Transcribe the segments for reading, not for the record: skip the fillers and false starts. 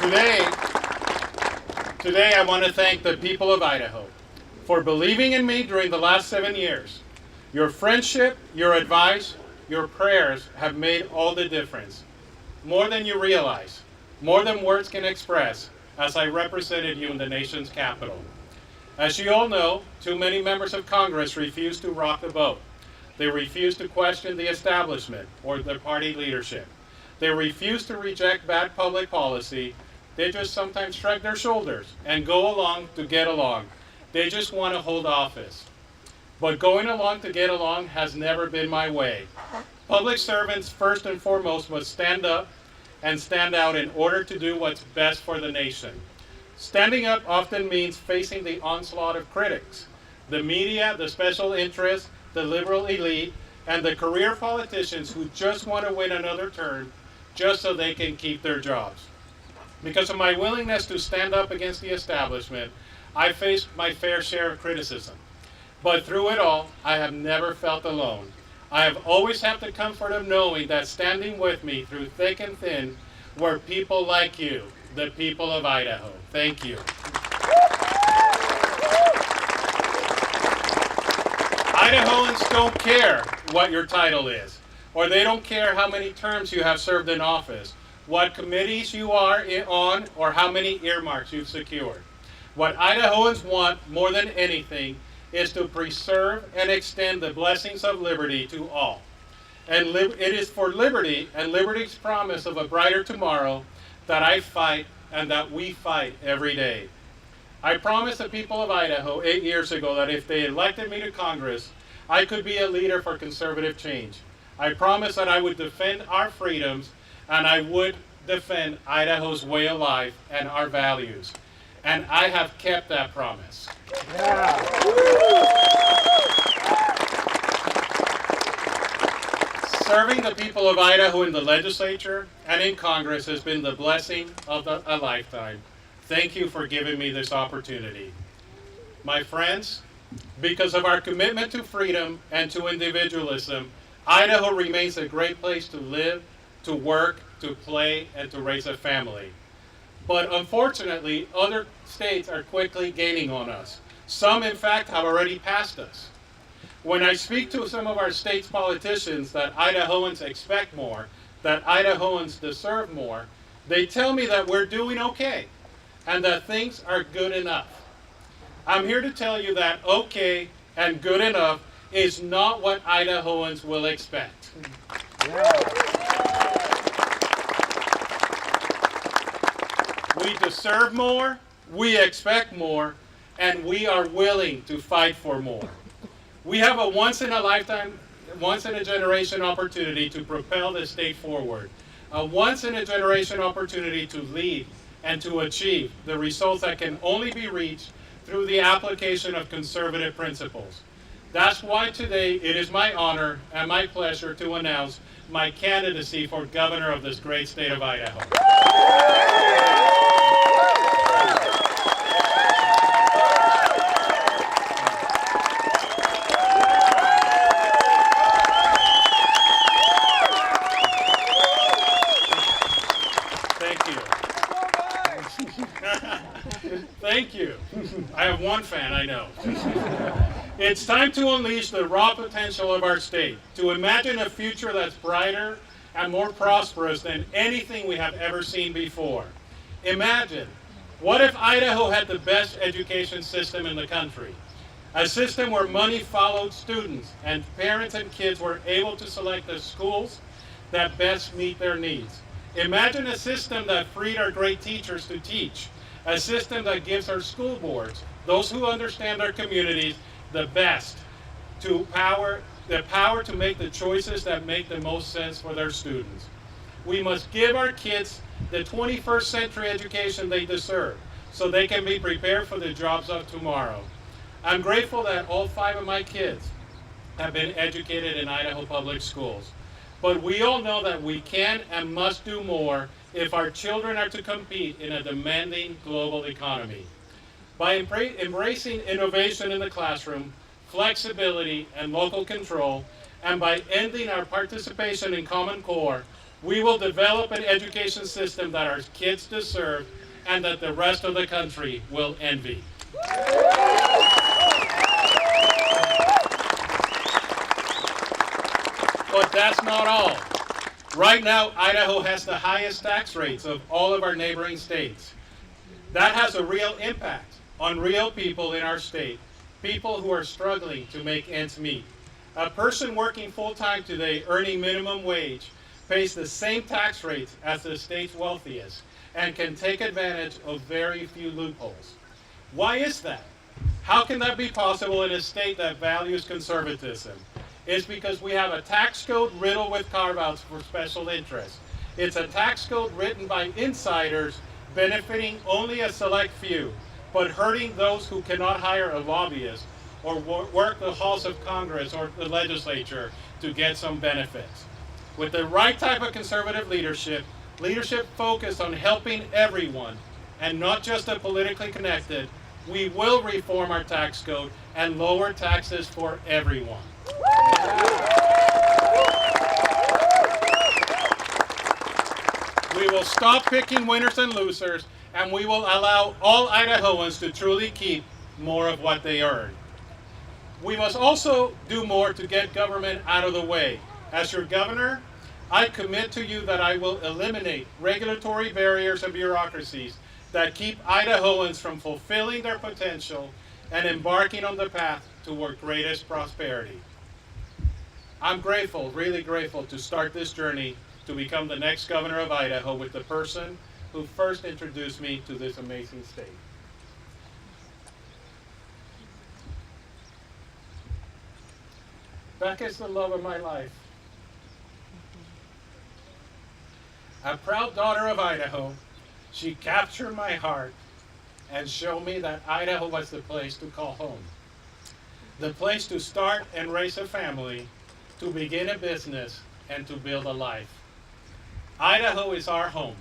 Today, today I want to thank the people of Idaho for believing in me during the last 7 years. Your friendship, your advice, your prayers have made all the difference. More than you realize, more than words can express, as I represented you in the nation's capital. As you all know, too many members of Congress refuse to rock the boat. They refuse to question the establishment or their party leadership. They refuse to reject bad public policy. They just sometimes shrug their shoulders and go along to get along. They just want to hold office. But going along to get along has never been my way. Public servants, first and foremost, must stand up and stand out in order to do what's best for the nation. Standing up often means facing the onslaught of critics, the media, the special interests, the liberal elite, and the career politicians who just want to win another term just so they can keep their jobs. Because of my willingness to stand up against the establishment, I faced my fair share of criticism. But through it all, I have never felt alone. I have always had the comfort of knowing that standing with me through thick and thin were people like you, the people of Idaho. Thank you. Idahoans don't care what your title is, or they don't care how many terms you have served in office, what committees you are on, or how many earmarks you've secured. What Idahoans want more than anything is to preserve and extend the blessings of liberty to all. And it is for liberty and liberty's promise of a brighter tomorrow that I fight and that we fight every day. I promised the people of Idaho 8 years ago that if they elected me to Congress, I could be a leader for conservative change. I promised that I would defend our freedoms and I would defend Idaho's way of life and our values. And I have kept that promise. Yeah. Serving the people of Idaho in the legislature and in Congress has been the blessing of a lifetime. Thank you for giving me this opportunity. My friends, because of our commitment to freedom and to individualism, Idaho remains a great place to live, to work, to play, and to raise a family. But unfortunately, other states are quickly gaining on us. Some, in fact, have already passed us. When I speak to some of our state's politicians that Idahoans expect more, that Idahoans deserve more, they tell me that we're doing okay and that things are good enough. I'm here to tell you that okay and good enough is not what Idahoans will expect. Yeah. We deserve more, we expect more, and we are willing to fight for more. We have a once-in-a-lifetime, once-in-a-generation opportunity to propel the state forward, a once-in-a-generation opportunity to lead and to achieve the results that can only be reached through the application of conservative principles. That's why today it is my honor and my pleasure to announce my candidacy for governor of this great state of Idaho. Thank you. I have one fan, I know. It's time to unleash the raw potential of our state, to imagine a future that's brighter and more prosperous than anything we have ever seen before. Imagine, what if Idaho had the best education system in the country? A system where money followed students and parents and kids were able to select the schools that best meet their needs. Imagine a system that freed our great teachers to teach. A system that gives our school boards, those who understand our communities, the power to make the choices that make the most sense for their students. We must give our kids the 21st century education they deserve so they can be prepared for the jobs of tomorrow. I'm grateful that all 5 of my kids have been educated in Idaho public schools. But we all know that we can and must do more if our children are to compete in a demanding global economy. By embracing innovation in the classroom, flexibility and local control, and by ending our participation in Common Core, We will develop an education system that our kids deserve and that the rest of the country will envy. But that's not all. Right now, Idaho has the highest tax rates of all of our neighboring states. That has a real impact on real people in our state, people who are struggling to make ends meet. A person working full-time today, earning minimum wage, pays the same tax rates as the state's wealthiest and can take advantage of very few loopholes. Why is that? How can that be possible in a state that values conservatism? It's because we have a tax code riddled with carve-outs for special interests. It's a tax code written by insiders benefiting only a select few, but hurting those who cannot hire a lobbyist or work the halls of Congress or the legislature to get some benefits. With the right type of conservative leadership focused on helping everyone and not just the politically connected, we will reform our tax code and lower taxes for everyone. We will stop picking winners and losers, and we will allow all Idahoans to truly keep more of what they earn. We must also do more to get government out of the way. As your governor, I commit to you that I will eliminate regulatory barriers and bureaucracies that keep Idahoans from fulfilling their potential and embarking on the path toward greatest prosperity. I'm grateful, really grateful, to start this journey to become the next governor of Idaho with the person who first introduced me to this amazing state. Becca is the love of my life. A proud daughter of Idaho, she captured my heart and showed me that Idaho was the place to call home. The place to start and raise a family, to begin a business, and to build a life. Idaho is our home.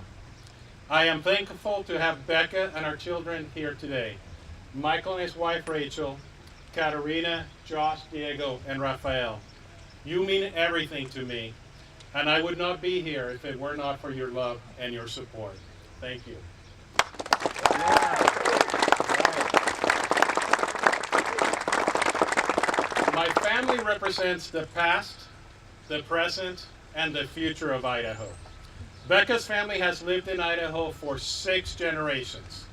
I am thankful to have Becca and our children here today. Michael and his wife Rachel, Katerina, Josh, Diego, and Rafael. You mean everything to me, and I would not be here if it were not for your love and your support. Thank you. My family represents the past, the present, and the future of Idaho. Becca's family has lived in Idaho for 6 generations.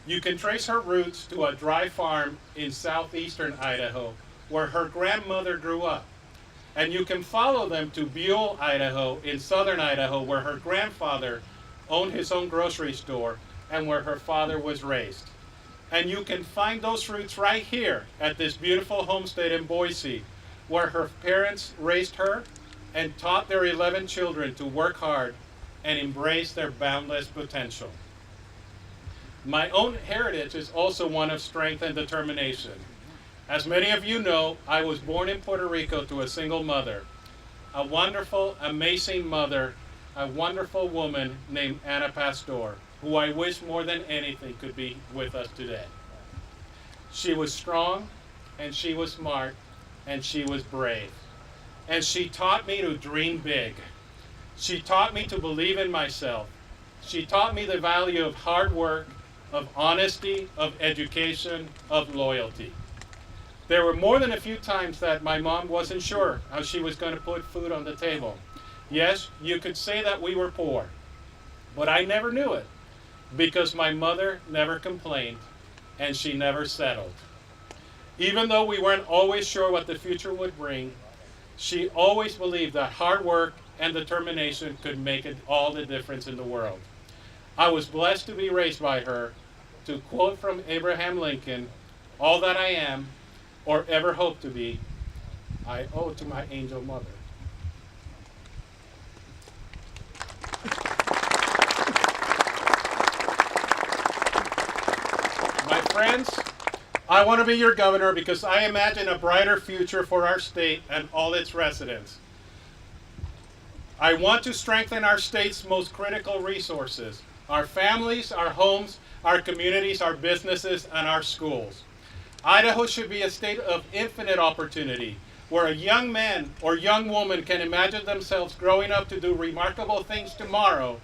You can trace her roots to a dry farm in southeastern Idaho where her grandmother grew up. And you can follow them to Buell, Idaho, in southern Idaho, where her grandfather owned his own grocery store and where her father was raised. And you can find those roots right here at this beautiful homestead in Boise, where her parents raised her and taught their 11 children to work hard and embrace their boundless potential. My own heritage is also one of strength and determination. As many of you know, I was born in Puerto Rico to a single mother, a wonderful, amazing mother, a wonderful woman named Ana Pastor, who I wish more than anything could be with us today. She was strong, and she was smart, and she was brave. And she taught me to dream big. She taught me to believe in myself. She taught me the value of hard work, of honesty, of education, of loyalty. There were more than a few times that my mom wasn't sure how she was going to put food on the table. Yes, you could say that we were poor, but I never knew it because my mother never complained and she never settled. Even though we weren't always sure what the future would bring, she always believed that hard work and determination could make all the difference in the world. I was blessed to be raised by her. To quote from Abraham Lincoln, "All that I am or ever hope to be, I owe to my angel mother." My friends, I want to be your governor because I imagine a brighter future for our state and all its residents. I want to strengthen our state's most critical resources, our families, our homes, our communities, our businesses, and our schools. Idaho should be a state of infinite opportunity, where a young man or young woman can imagine themselves growing up to do remarkable things tomorrow,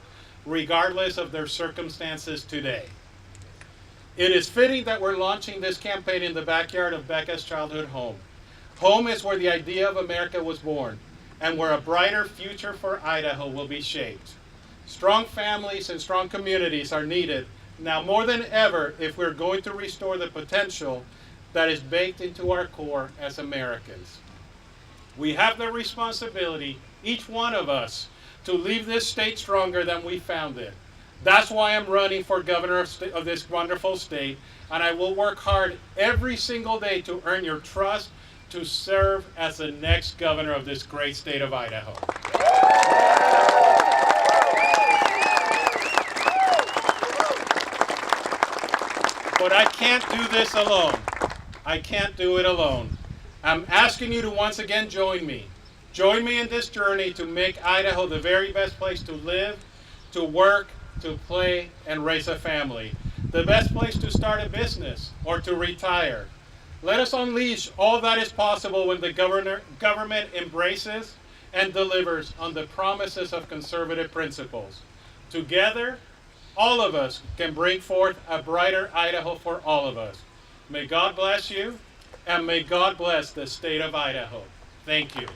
regardless of their circumstances today. It is fitting that we're launching this campaign in the backyard of Becca's childhood home. Home is where the idea of America was born, and where a brighter future for Idaho will be shaped. Strong families and strong communities are needed now more than ever if we're going to restore the potential that is baked into our core as Americans. We have the responsibility, each one of us, to leave this state stronger than we found it. That's why I'm running for governor of this wonderful state, and I will work hard every single day to earn your trust to serve as the next governor of this great state of Idaho. But I can't do this alone. I can't do it alone. I'm asking you to once again join me. Join me in this journey to make Idaho the very best place to live, to work, to play, and raise a family. The best place to start a business or to retire. Let us unleash all that is possible when the government embraces and delivers on the promises of conservative principles. Together, all of us can bring forth a brighter Idaho for all of us. May God bless you, and may God bless the state of Idaho. Thank you.